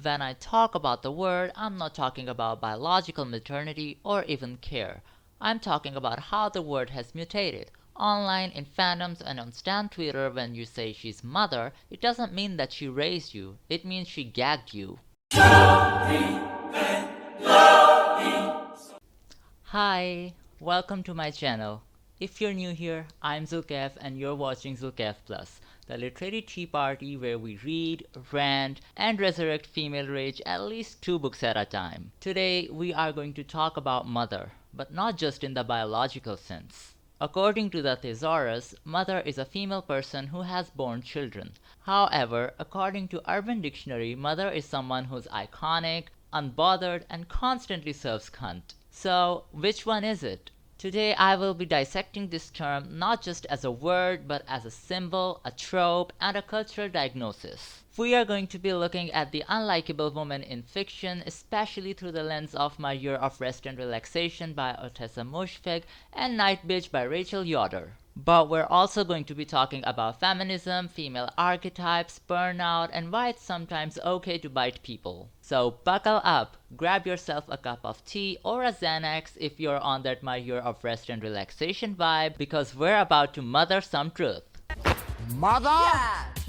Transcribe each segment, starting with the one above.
When I talk about the word, I'm not talking about biological maternity or even care. I'm talking about how the word has mutated. Online, in fandoms, and on Stan Twitter, when you say she's mother, it doesn't mean that she raised you, it means she gagged you. Hi, welcome to my channel. If you're new here, I'm Zulkef and you're watching Zulkef Plus, the literary tea party where we read, rant, and resurrect female rage at least 2 books at a time. Today, we are going to talk about mother, but not just in the biological sense. According to the thesaurus, mother is a female person who has borne children. However, according to Urban Dictionary, mother is someone who's iconic, unbothered, and constantly serves cunt. So, which one is it? Today I will be dissecting this term not just as a word but as a symbol, a trope, and a cultural diagnosis. We are going to be looking at the unlikable woman in fiction, especially through the lens of My Year of Rest and Relaxation by Ottessa Moshfegh and Nightbitch by Yoder. But we're also going to be talking about feminism, female archetypes, burnout, and why it's sometimes okay to bite people. So buckle up, grab yourself a cup of tea or a Xanax if you're on that My Year of Rest and Relaxation vibe, because we're about to mother some truth. Mother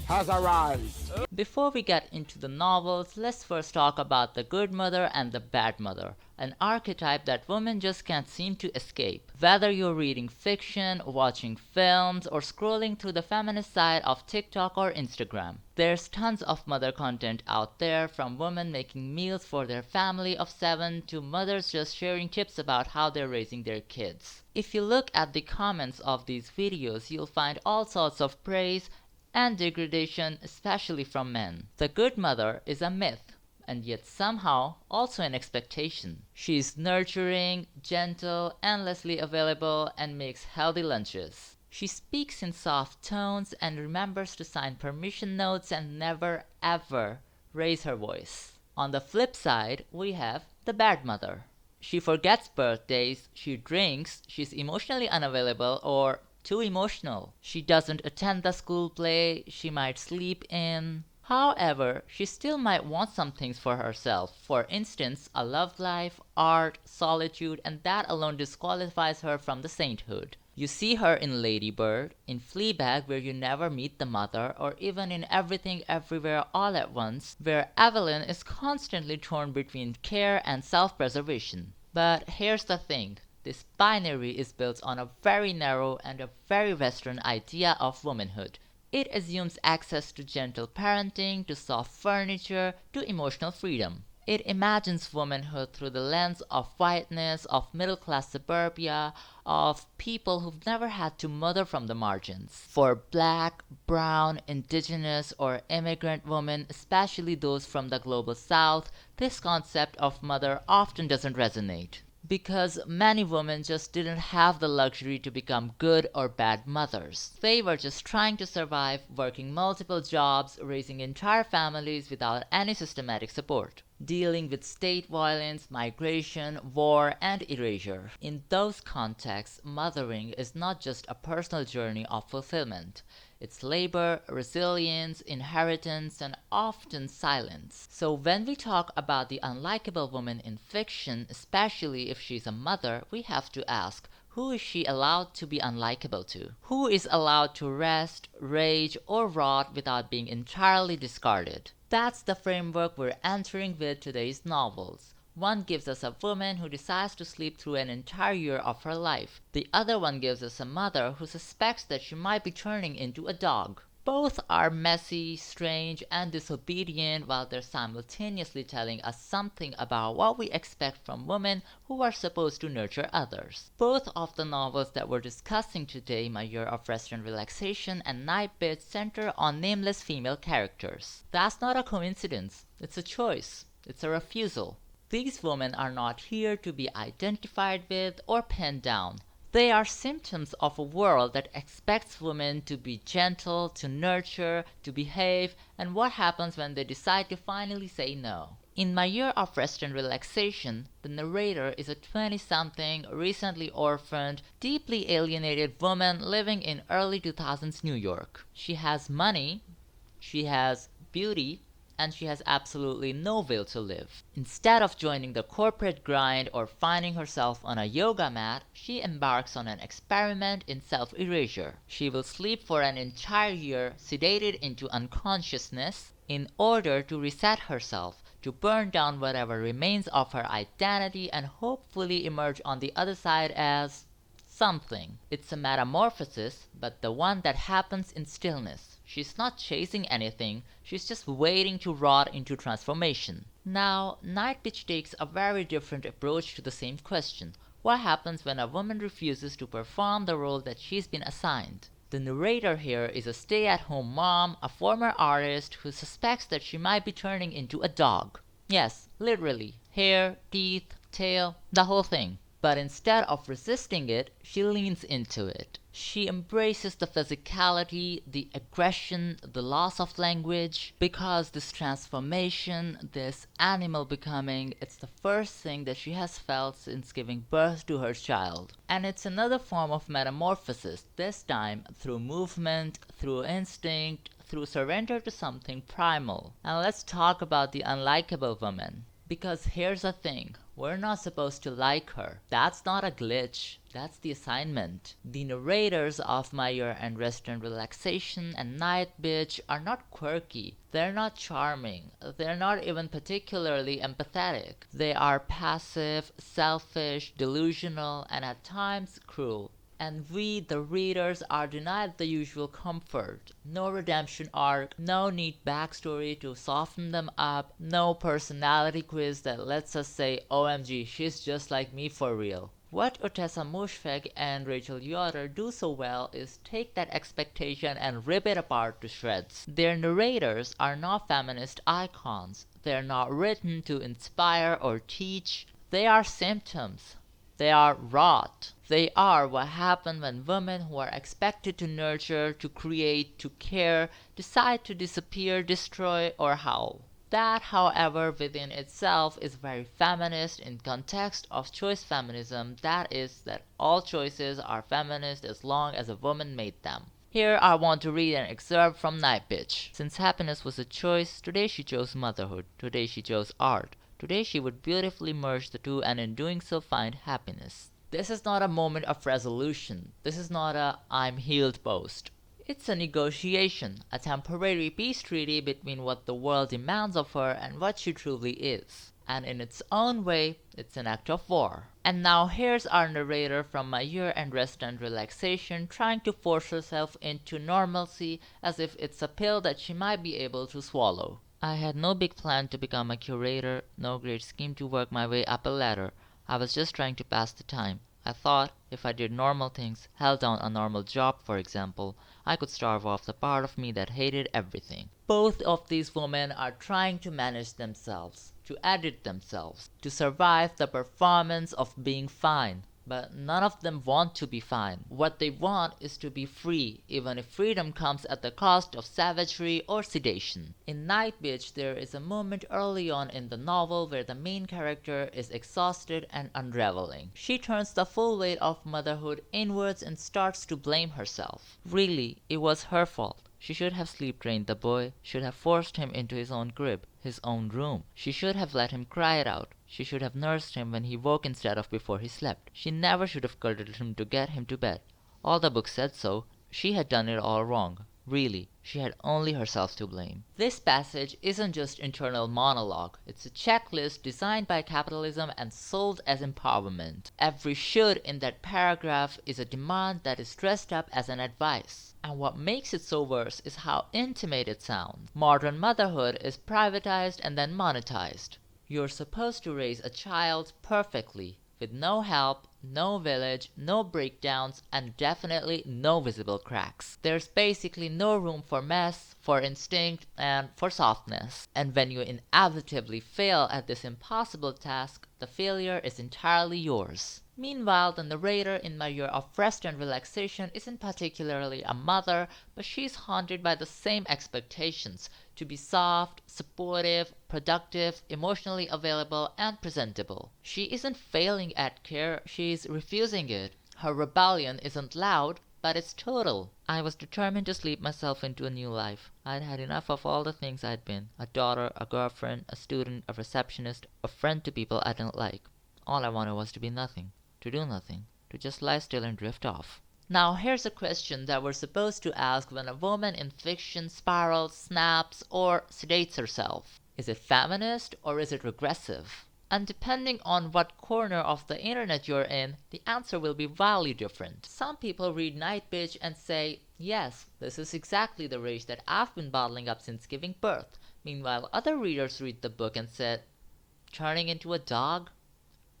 has arrived. Before we get into the novels, let's first talk about the good mother and the bad mother, an archetype that women just can't seem to escape. Whether you're reading fiction, watching films, or scrolling through the feminist side of TikTok or Instagram, there's tons of mother content out there, from women making meals for their family of 7 to mothers just sharing tips about how they're raising their kids. If you look at the comments of these videos, you'll find all sorts of praise and degradation, especially from men. The good mother is a myth, and yet somehow also an expectation. She's nurturing, gentle, endlessly available, and makes healthy lunches. She speaks in soft tones and remembers to sign permission notes and never ever raise her voice. On the flip side, we have the bad mother. She forgets birthdays, she drinks, she's emotionally unavailable or too emotional. She doesn't attend the school play, she might sleep in. However, she still might want some things for herself. For instance, a love life, art, solitude, and that alone disqualifies her from the sainthood. You see her in Lady Bird, in Fleabag where you never meet the mother, or even in Everything Everywhere All at Once, where Evelyn is constantly torn between care and self-preservation. But here's the thing. This binary is built on a very narrow and a very Western idea of womanhood. It assumes access to gentle parenting, to soft furniture, to emotional freedom. It imagines womanhood through the lens of whiteness, of middle-class suburbia, of people who've never had to mother from the margins. For black, brown, indigenous, or immigrant women, especially those from the global south, this concept of mother often doesn't resonate. Because many women just didn't have the luxury to become good or bad mothers. They were just trying to survive, working multiple jobs, raising entire families without any systematic support, dealing with state violence, migration, war, and erasure. In those contexts, mothering is not just a personal journey of fulfillment. It's labor, resilience, inheritance, and often silence. So when we talk about the unlikable woman in fiction, especially if she's a mother, we have to ask, who is she allowed to be unlikable to? Who is allowed to rest, rage, or rot without being entirely discarded? That's the framework we're entering with today's novels. One gives us a woman who decides to sleep through an entire year of her life. The other one gives us a mother who suspects that she might be turning into a dog. Both are messy, strange, and disobedient, while they're simultaneously telling us something about what we expect from women who are supposed to nurture others. Both of the novels that we're discussing today, My Year of Rest and Relaxation and Nightbitch, center on nameless female characters. That's not a coincidence. It's a choice. It's a refusal. These women are not here to be identified with or pinned down. They are symptoms of a world that expects women to be gentle, to nurture, to behave, and what happens when they decide to finally say no. In My Year of Rest and Relaxation, the narrator is a 20-something, recently orphaned, deeply alienated woman living in early 2000s New York. She has money, she has beauty, and she has absolutely no will to live. Instead of joining the corporate grind or finding herself on a yoga mat, she embarks on an experiment in self-erasure. She will sleep for an entire year, sedated into unconsciousness, in order to reset herself, to burn down whatever remains of her identity and hopefully emerge on the other side as something. It's a metamorphosis, but the one that happens in stillness. She's not chasing anything, she's just waiting to rot into transformation. Now, Nightbitch takes a very different approach to the same question. What happens when a woman refuses to perform the role that she's been assigned? The narrator here is a stay-at-home mom, a former artist who suspects that she might be turning into a dog. Yes, literally. Hair, teeth, tail, the whole thing. But instead of resisting it, she leans into it. She embraces the physicality, the aggression, the loss of language, because this transformation, this animal becoming, it's the first thing that she has felt since giving birth to her child. And it's another form of metamorphosis, this time through movement, through instinct, through surrender to something primal. And let's talk about the unlikable woman. Because here's the thing, we're not supposed to like her. That's not a glitch, that's the assignment. The narrators of My Year and Rest and Relaxation and Nightbitch are not quirky, they're not charming, they're not even particularly empathetic. They are passive, selfish, delusional, and at times cruel. And we, the readers, are denied the usual comfort. No redemption arc, no neat backstory to soften them up, no personality quiz that lets us say, OMG, she's just like me for real. What Ottessa Moshfegh and Rachel Yoder do so well is take that expectation and rip it apart to shreds. Their narrators are not feminist icons. They're not written to inspire or teach. They are symptoms. They are rot. They are what happen when women who are expected to nurture, to create, to care, decide to disappear, destroy, or howl. That, however, within itself is very feminist in context of choice feminism, that is, that all choices are feminist as long as a woman made them. Here I want to read an excerpt from Nightbitch. Since happiness was a choice, today she chose motherhood, today she chose art. Today she would beautifully merge the two and in doing so find happiness. This is not a moment of resolution. This is not a I'm healed boast. It's a negotiation, a temporary peace treaty between what the world demands of her and what she truly is. And in its own way, it's an act of war. And now here's our narrator from My Year and Rest and Relaxation trying to force herself into normalcy as if it's a pill that she might be able to swallow. I had no big plan to become a curator, no great scheme to work my way up a ladder. I was just trying to pass the time. I thought, if I did normal things, held down a normal job for example, I could starve off the part of me that hated everything. Both of these women are trying to manage themselves, to edit themselves, to survive the performance of being fine. But none of them want to be fine. What they want is to be free, even if freedom comes at the cost of savagery or sedation. In Nightbitch, there is a moment early on in the novel where the main character is exhausted and unraveling. She turns the full weight of motherhood inwards and starts to blame herself. Really, it was her fault. She should have sleep-trained the boy, should have forced him into his own crib, his own room. She should have let him cry it out. She should have nursed him when he woke instead of before he slept. She never should have cuddled him to get him to bed. All the books said so. She had done it all wrong. Really, she had only herself to blame. This passage isn't just internal monologue. It's a checklist designed by capitalism and sold as empowerment. Every should in that paragraph is a demand that is dressed up as an advice. And what makes it so worse is how intimate it sounds. Modern motherhood is privatized and then monetized. You're supposed to raise a child perfectly, with no help, no village, no breakdowns, and definitely no visible cracks. There's basically no room for mess, for instinct, and for softness. And when you inevitably fail at this impossible task, the failure is entirely yours. Meanwhile, the narrator in My Year of Rest and Relaxation isn't particularly a mother, but she's haunted by the same expectations to be soft, supportive, productive, emotionally available, and presentable. She isn't failing at care, she's refusing it. Her rebellion isn't loud, but it's total. I was determined to sleep myself into a new life. I'd had enough of all the things I'd been: a daughter, a girlfriend, a student, a receptionist, a friend to people I didn't like. All I wanted was to be nothing, to do nothing, to just lie still and drift off. Now here's a question that we're supposed to ask when a woman in fiction spirals, snaps, or sedates herself. Is it feminist or is it regressive? And depending on what corner of the internet you're in, the answer will be wildly different. Some people read Nightbitch and say, yes, this is exactly the rage that I've been bottling up since giving birth. Meanwhile, other readers read the book and said, turning into a dog?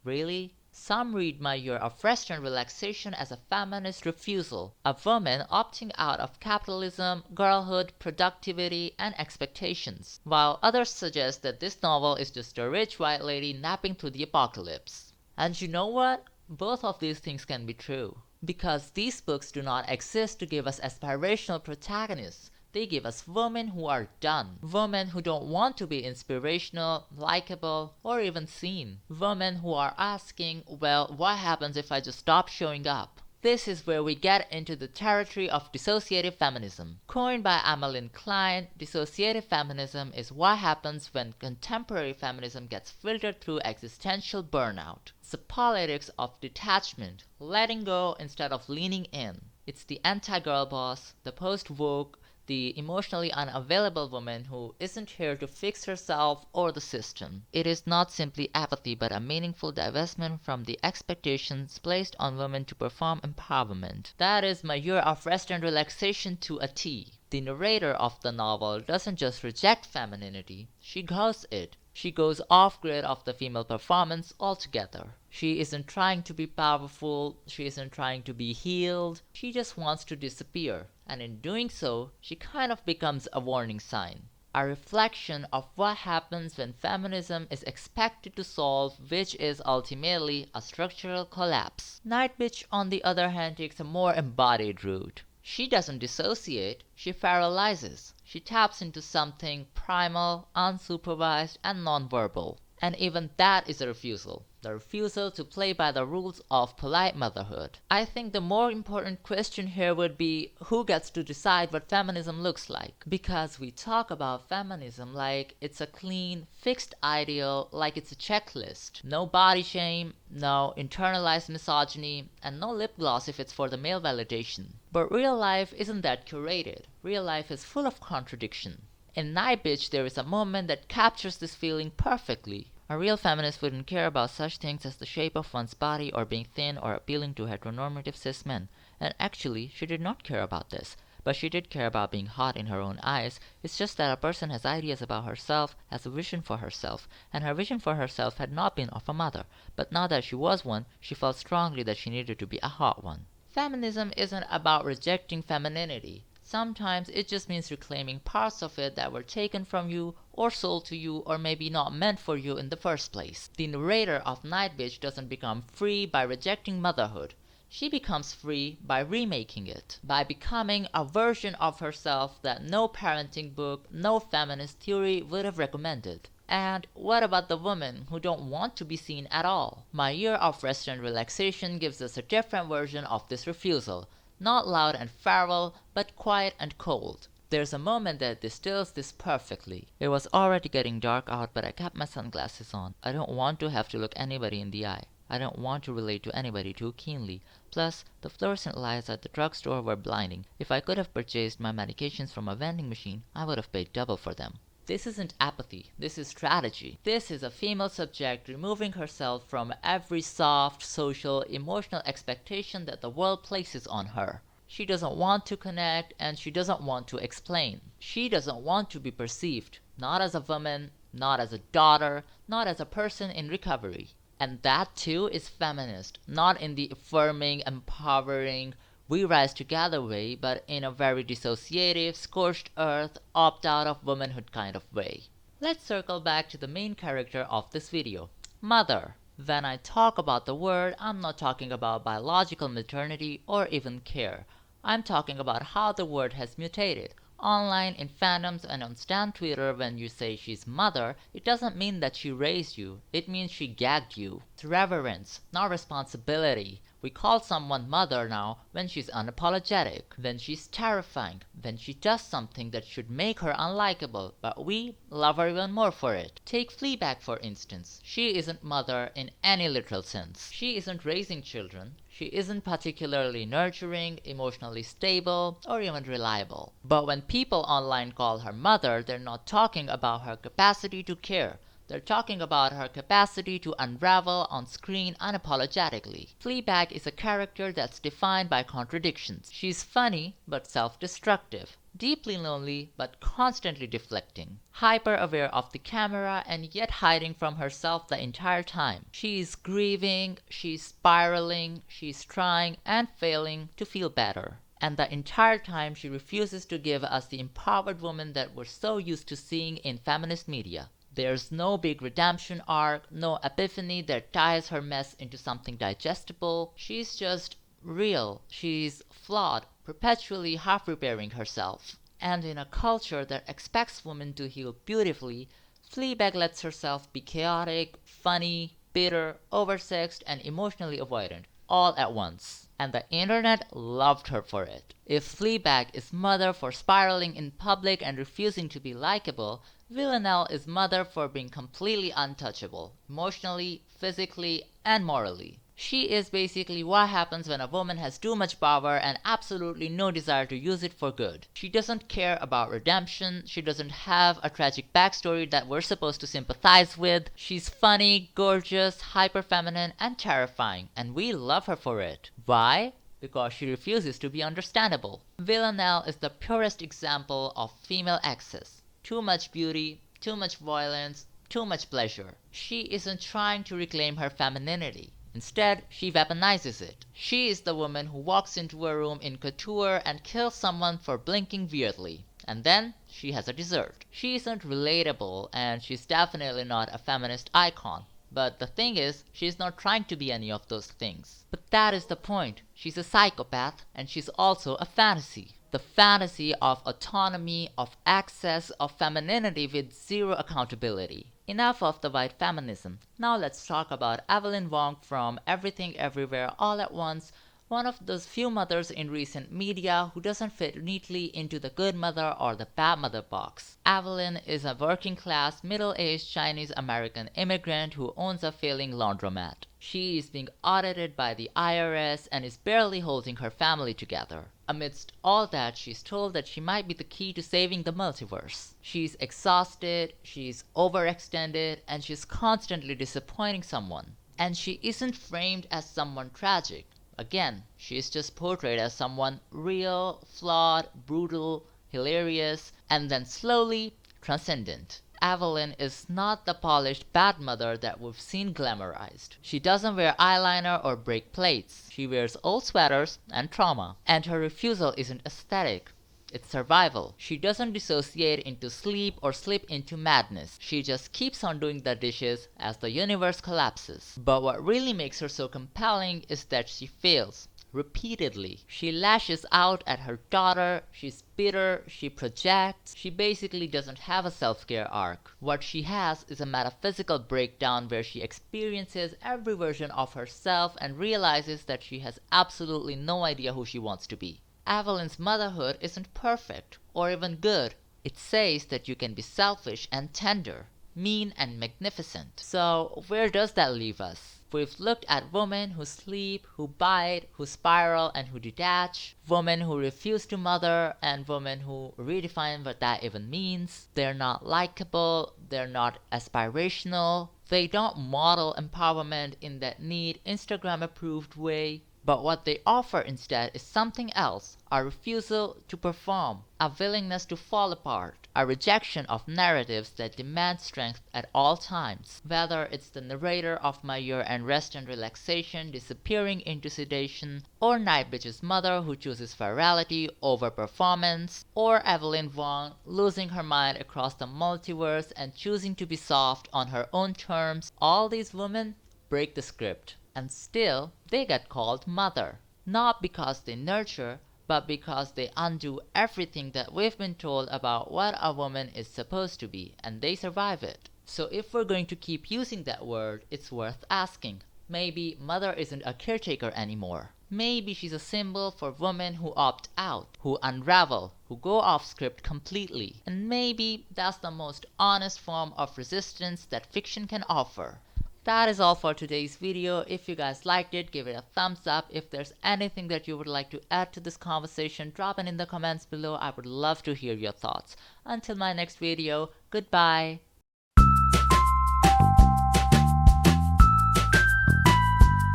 Really? Some read My Year of Rest and Relaxation as a feminist refusal, a woman opting out of capitalism, girlhood, productivity, and expectations, while others suggest that this novel is just a rich white lady napping through the apocalypse. And you know what? Both of these things can be true, because these books do not exist to give us aspirational protagonists. They give us women who are done. Women who don't want to be inspirational, likable, or even seen. Women who are asking, well, what happens if I just stop showing up? This is where we get into the territory of dissociative feminism. Coined by Emmeline Klein, dissociative feminism is what happens when contemporary feminism gets filtered through existential burnout. It's the politics of detachment, letting go instead of leaning in. It's the anti-girl boss, the post-woke, the emotionally unavailable woman who isn't here to fix herself or the system. It is not simply apathy but a meaningful divestment from the expectations placed on women to perform empowerment. That is My Year of Rest and Relaxation to a T. The narrator of the novel doesn't just reject femininity, she ghosts it. She goes off-grid of the female performance altogether. She isn't trying to be powerful, she isn't trying to be healed, she just wants to disappear. And in doing so, she kind of becomes a warning sign. A reflection of what happens when feminism is expected to solve, which is ultimately a structural collapse. Nightbitch, on the other hand, takes a more embodied route. She doesn't dissociate, she paralyzes. She taps into something primal, unsupervised, and nonverbal. And even that is a refusal. The refusal to play by the rules of polite motherhood. I think the more important question here would be who gets to decide what feminism looks like. Because we talk about feminism like it's a clean, fixed ideal, like it's a checklist. No body shame, no internalized misogyny, and no lip gloss if it's for the male validation. But real life isn't that curated. Real life is full of contradiction. In Nightbitch, there is a moment that captures this feeling perfectly. A real feminist wouldn't care about such things as the shape of one's body or being thin or appealing to heteronormative cis men. And actually, she did not care about this. But she did care about being hot in her own eyes. It's just that a person has ideas about herself, has a vision for herself, and her vision for herself had not been of a mother. But now that she was one, she felt strongly that she needed to be a hot one. Feminism isn't about rejecting femininity. Sometimes it just means reclaiming parts of it that were taken from you or sold to you or maybe not meant for you in the first place. The narrator of Nightbitch doesn't become free by rejecting motherhood. She becomes free by remaking it, by becoming a version of herself that no parenting book, no feminist theory would have recommended. And what about the women who don't want to be seen at all? My Year of Rest and Relaxation gives us a different version of this refusal. Not loud and feral, but quiet and cold. There's a moment that distills this perfectly. It was already getting dark out, but I kept my sunglasses on. I don't want to have to look anybody in the eye. I don't want to relate to anybody too keenly. Plus, the fluorescent lights at the drugstore were blinding. If I could have purchased my medications from a vending machine, I would have paid double for them. This isn't apathy, this is strategy. This is a female subject removing herself from every soft, social, emotional expectation that the world places on her. She doesn't want to connect and she doesn't want to explain. She doesn't want to be perceived, not as a woman, not as a daughter, not as a person in recovery. And that too is feminist, not in the affirming, empowering, we rise together way, but in a very dissociative, scorched earth, opt out of womanhood kind of way. Let's circle back to the main character of this video, Mother. When I talk about the word, I'm not talking about biological maternity or even care. I'm talking about how the word has mutated. Online, in fandoms, and on Stan Twitter, when you say she's mother, it doesn't mean that she raised you. It means she gagged you. It's reverence, not responsibility. We call someone mother now when she's unapologetic, when she's terrifying, when she does something that should make her unlikable, but we love her even more for it. Take Fleabag for instance. She isn't mother in any literal sense. She isn't raising children. She isn't particularly nurturing, emotionally stable, or even reliable. But when people online call her mother, they're not talking about her capacity to care. They're talking about her capacity to unravel on screen unapologetically. Fleabag is a character that's defined by contradictions. She's funny but self-destructive, deeply lonely but constantly deflecting, hyper aware of the camera and yet hiding from herself the entire time. She's grieving, she's spiraling, she's trying and failing to feel better. And the entire time she refuses to give us the empowered woman that we're so used to seeing in feminist media. There's no big redemption arc, no epiphany that ties her mess into something digestible. She's just real. She's flawed, perpetually half repairing herself. And in a culture that expects women to heal beautifully, Fleabag lets herself be chaotic, funny, bitter, oversexed, and emotionally avoidant, all at once. And the internet loved her for it. If Fleabag is mother for spiraling in public and refusing to be likable, Villanelle is mother for being completely untouchable, emotionally, physically, and morally. She is basically what happens when a woman has too much power and absolutely no desire to use it for good. She doesn't care about redemption, she doesn't have a tragic backstory that we're supposed to sympathize with. She's funny, gorgeous, hyper feminine, and terrifying, and we love her for it. Why? Because she refuses to be understandable. Villanelle is the purest example of female excess. Too much beauty, too much violence, too much pleasure. She isn't trying to reclaim her femininity. Instead, she weaponizes it. She is the woman who walks into a room in couture and kills someone for blinking weirdly. And then, she has a dessert. She isn't relatable, and she's definitely not a feminist icon. But the thing is, she's not trying to be any of those things. But that is the point. She's a psychopath, and she's also a fantasy. The fantasy of autonomy, of access, of femininity with zero accountability. Enough of the white feminism. Now let's talk about Evelyn Wang from Everything Everywhere All at Once, one of those few mothers in recent media who doesn't fit neatly into the good mother or the bad mother box. Evelyn is a working class, middle-aged Chinese American immigrant who owns a failing laundromat. She is being audited by the IRS and is barely holding her family together. Amidst all that, she's told that she might be the key to saving the multiverse. She's exhausted, she's overextended, and she's constantly disappointing someone. And she isn't framed as someone tragic. Again, she is just portrayed as someone real, flawed, brutal, hilarious, and then slowly transcendent. Evelyn is not the polished bad mother that we've seen glamorized. She doesn't wear eyeliner or break plates. She wears old sweaters and trauma. And her refusal isn't aesthetic. It's survival. She doesn't dissociate into sleep or slip into madness. She just keeps on doing the dishes as the universe collapses. But what really makes her so compelling is that she fails. Repeatedly. She lashes out at her daughter, she's bitter, she projects, she basically doesn't have a self-care arc. What she has is a metaphysical breakdown where she experiences every version of herself and realizes that she has absolutely no idea who she wants to be. Evelyn's motherhood isn't perfect, or even good. It says that you can be selfish and tender, mean and magnificent. So where does that leave us? We've looked at women who sleep, who bite, who spiral and who detach, women who refuse to mother, and women who redefine what that even means. They're not likable, they're not aspirational, they don't model empowerment in that neat Instagram approved way. But what they offer instead is something else, a refusal to perform, a willingness to fall apart, a rejection of narratives that demand strength at all times. Whether it's the narrator of My Year and Rest and Relaxation disappearing into sedation, or Nightbitch's mother who chooses virality over performance, or Evelyn Wang losing her mind across the multiverse and choosing to be soft on her own terms, all these women break the script. And still, they get called mother. Not because they nurture, but because they undo everything that we've been told about what a woman is supposed to be, and they survive it. So if we're going to keep using that word, it's worth asking, Maybe mother isn't a caretaker anymore. Maybe she's a symbol for women who opt out, who unravel, who go off script completely. And maybe that's the most honest form of resistance that fiction can offer. That is all for today's video. If you guys liked it, give it a thumbs up. If there's anything that you would like to add to this conversation, drop it in the comments below. I would love to hear your thoughts. Until my next video, goodbye.